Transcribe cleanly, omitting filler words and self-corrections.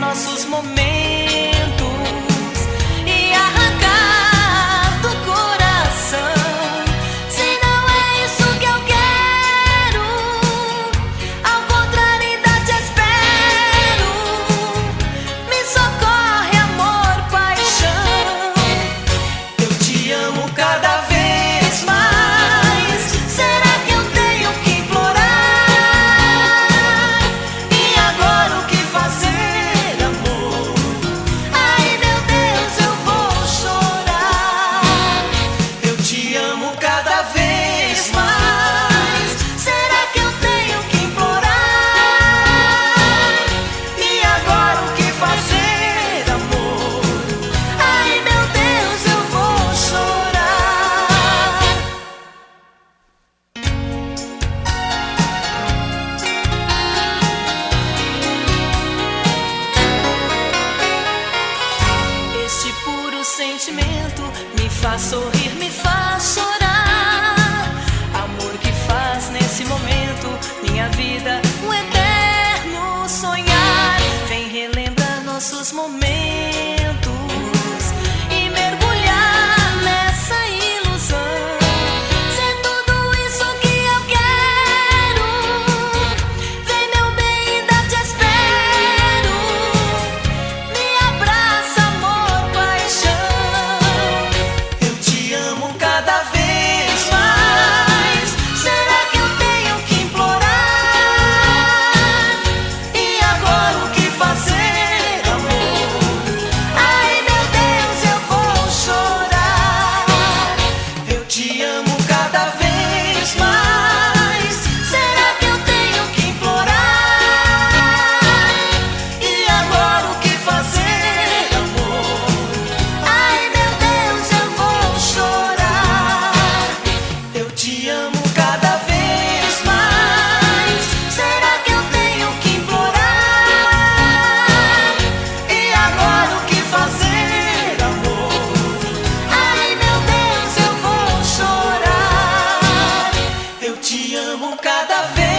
nossos momentos e arrancar do coração. Se não é isso que eu quero, ao contrário, ainda te espero. Me socorre, amor, paixão. Eu te amo cada vez mais. Será que eu tenho que implorar? E agora o que fazer, amor? Ai, meu Deus, eu vou chorar. Eu te amo cada vez mais. Será que eu tenho que implorar? E agora o que fazer, amor? Ai, meu Deus, eu vou chorar. Este puro sentimento me faz sorrir, me faz chorar. Amor que faz nesse momento minha vida um eterno sonhar. Vem relembrar nossos momentos e mergulhar nessa ilusão. Se é tudo isso que eu quero, vem, meu bem, ainda te espero. Me abraça, amor, paixão. Eu te amo cada vez mais. Será que eu tenho que implorar? E agora o que fazer, amor? Ai, meu Deus, eu vou chorar. Eu te amo cada vez mais. Será que eu tenho que implorar? E agora o que fazer, amor? Ai, meu Deus, eu vou chorar. Eu te amo cada vez mais. Será que eu tenho que implorar? E agora o que fazer, amor? Ai, meu Deus, eu vou chorar. Eu te amo cada vez